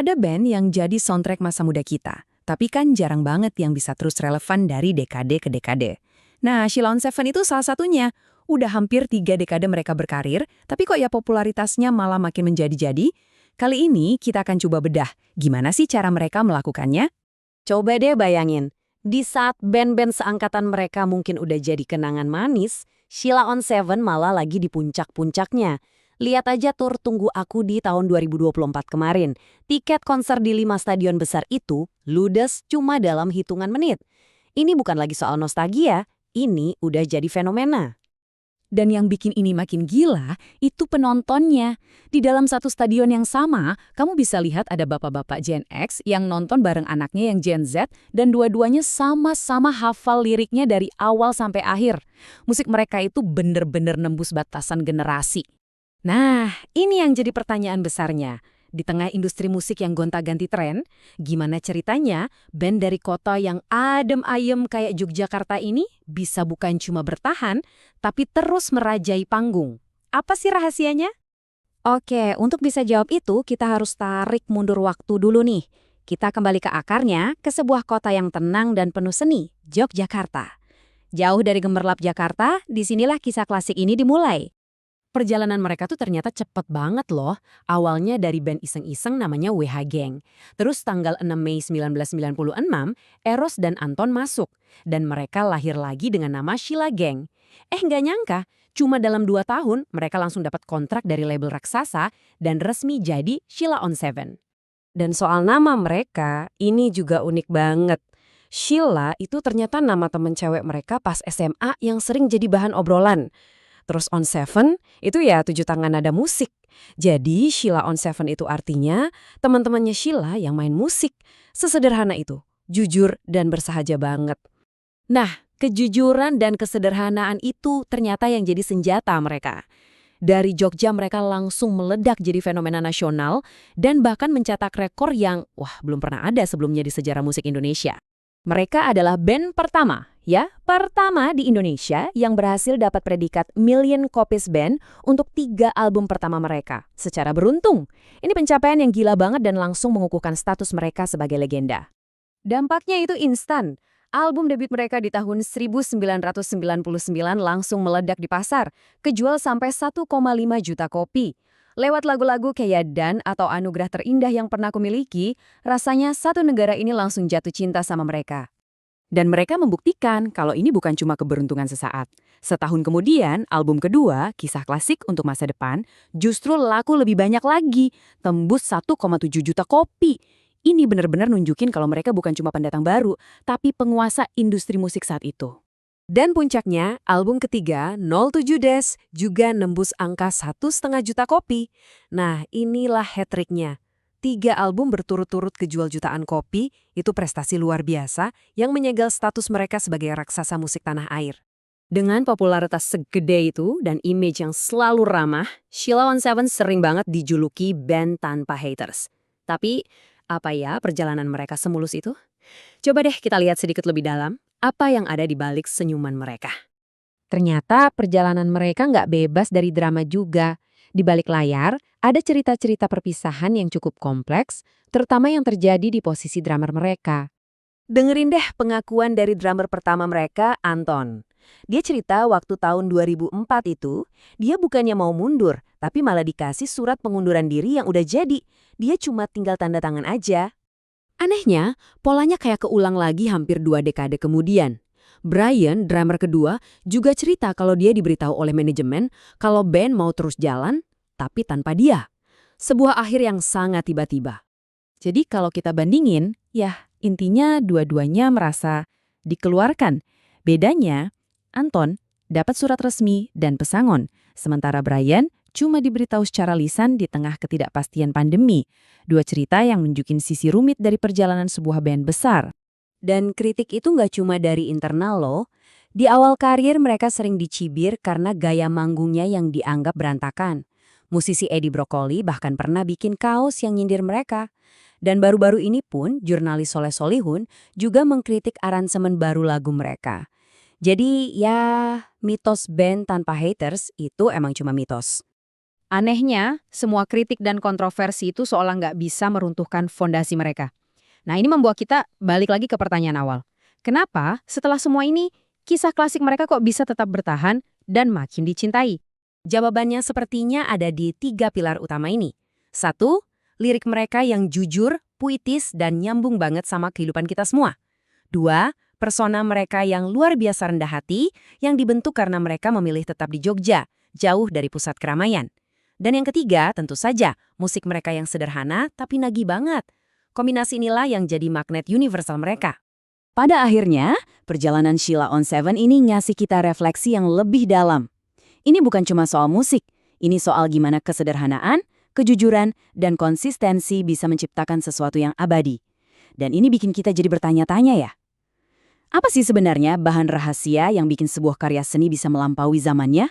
Ada band yang jadi soundtrack masa muda kita, tapi kan jarang banget yang bisa terus relevan dari dekade ke dekade. Nah, Sheila on 7 itu salah satunya. Udah hampir 3 dekade mereka berkarir, tapi kok ya popularitasnya malah makin menjadi-jadi? Kali ini kita akan coba bedah, gimana sih cara mereka melakukannya? Coba deh bayangin, di saat band-band seangkatan mereka mungkin udah jadi kenangan manis, Sheila on 7 malah lagi di puncak-puncaknya. Lihat aja tur Tunggu Aku di tahun 2024 kemarin. Tiket konser di 5 stadion besar itu ludes cuma dalam hitungan menit. Ini bukan lagi soal nostalgia, ini udah jadi fenomena. Dan yang bikin ini makin gila, itu penontonnya. Di dalam satu stadion yang sama, kamu bisa lihat ada bapak-bapak Gen X yang nonton bareng anaknya yang Gen Z, dan dua-duanya sama-sama hafal liriknya dari awal sampai akhir. Musik mereka itu bener-bener nembus batasan generasi. Nah, ini yang jadi pertanyaan besarnya. Di tengah industri musik yang gonta-ganti tren, gimana ceritanya band dari kota yang adem ayem kayak Yogyakarta ini bisa bukan cuma bertahan, tapi terus merajai panggung? Apa sih rahasianya? Oke, untuk bisa jawab itu kita harus tarik mundur waktu dulu nih. Kita kembali ke akarnya, ke sebuah kota yang tenang dan penuh seni, Yogyakarta. Jauh dari gemerlap Jakarta, disinilah kisah klasik ini dimulai. Perjalanan mereka tuh ternyata cepet banget loh. Awalnya dari band iseng-iseng namanya WH Gang. Terus tanggal 6 Mei 1996, Eros dan Anton masuk. Dan mereka lahir lagi dengan nama Sheila Gang. Nggak nyangka, cuma dalam 2 tahun mereka langsung dapat kontrak dari label raksasa dan resmi jadi Sheila on 7. Dan soal nama mereka, ini juga unik banget. Sheila itu ternyata nama temen cewek mereka pas SMA yang sering jadi bahan obrolan. Terus on 7 itu ya 7 tangan nada musik. Jadi Sheila on 7 itu artinya teman-temannya Sheila yang main musik. Sesederhana itu, jujur dan bersahaja banget. Nah, kejujuran dan kesederhanaan itu ternyata yang jadi senjata mereka. Dari Jogja mereka langsung meledak jadi fenomena nasional dan bahkan mencetak rekor yang belum pernah ada sebelumnya di sejarah musik Indonesia. Mereka adalah band pertama di Indonesia yang berhasil dapat predikat Million Copies Band untuk 3 album pertama mereka. Secara beruntung, ini pencapaian yang gila banget dan langsung mengukuhkan status mereka sebagai legenda. Dampaknya itu instan. Album debut mereka di tahun 1999 langsung meledak di pasar, kejual sampai 1,5 juta kopi. Lewat lagu-lagu kayak Dan atau Anugerah Terindah Yang Pernah Kumiliki, rasanya satu negara ini langsung jatuh cinta sama mereka. Dan mereka membuktikan kalau ini bukan cuma keberuntungan sesaat. Setahun kemudian, album kedua, Kisah Klasik untuk Masa Depan, justru laku lebih banyak lagi, tembus 1,7 juta kopi. Ini benar-benar nunjukin kalau mereka bukan cuma pendatang baru, tapi penguasa industri musik saat itu. Dan puncaknya, album ketiga, 07 Des, juga nembus angka 1,5 juta kopi. Nah, inilah hat-tricknya. 3 album berturut-turut kejual jutaan kopi, itu prestasi luar biasa yang menyegel status mereka sebagai raksasa musik tanah air. Dengan popularitas segede itu dan image yang selalu ramah, Sheila on 7 sering banget dijuluki band tanpa haters. Tapi, apa ya perjalanan mereka semulus itu? Coba deh kita lihat sedikit lebih dalam. Apa yang ada di balik senyuman mereka? Ternyata perjalanan mereka nggak bebas dari drama juga. Di balik layar, ada cerita-cerita perpisahan yang cukup kompleks, terutama yang terjadi di posisi drummer mereka. Dengerin deh pengakuan dari drummer pertama mereka, Anton. Dia cerita waktu tahun 2004 itu, dia bukannya mau mundur, tapi malah dikasih surat pengunduran diri yang udah jadi. Dia cuma tinggal tanda tangan aja. Anehnya, polanya kayak keulang lagi hampir 2 dekade kemudian. Brian, drummer kedua, juga cerita kalau dia diberitahu oleh manajemen kalau band mau terus jalan, tapi tanpa dia. Sebuah akhir yang sangat tiba-tiba. Jadi kalau kita bandingin, ya intinya dua-duanya merasa dikeluarkan. Bedanya, Anton dapat surat resmi dan pesangon, sementara Brian cuma diberitahu secara lisan di tengah ketidakpastian pandemi. 2 cerita yang nunjukin sisi rumit dari perjalanan sebuah band besar. Dan kritik itu nggak cuma dari internal loh. Di awal karir mereka sering dicibir karena gaya manggungnya yang dianggap berantakan. Musisi Edi Brokoli bahkan pernah bikin kaos yang nyindir mereka. Dan baru-baru ini pun jurnalis Soleh Solihun juga mengkritik aransemen baru lagu mereka. Jadi ya mitos band tanpa haters itu emang cuma mitos. Anehnya, semua kritik dan kontroversi itu seolah nggak bisa meruntuhkan fondasi mereka. Nah, ini membuat kita balik lagi ke pertanyaan awal. Kenapa setelah semua ini, kisah klasik mereka kok bisa tetap bertahan dan makin dicintai? Jawabannya sepertinya ada di 3 pilar utama ini. 1, lirik mereka yang jujur, puitis, dan nyambung banget sama kehidupan kita semua. 2, persona mereka yang luar biasa rendah hati, yang dibentuk karena mereka memilih tetap di Jogja, jauh dari pusat keramaian. Dan yang ketiga, tentu saja, musik mereka yang sederhana tapi nagih banget. Kombinasi inilah yang jadi magnet universal mereka. Pada akhirnya, perjalanan Sheila on 7 ini ngasih kita refleksi yang lebih dalam. Ini bukan cuma soal musik, ini soal gimana kesederhanaan, kejujuran, dan konsistensi bisa menciptakan sesuatu yang abadi. Dan ini bikin kita jadi bertanya-tanya ya. Apa sih sebenarnya bahan rahasia yang bikin sebuah karya seni bisa melampaui zamannya?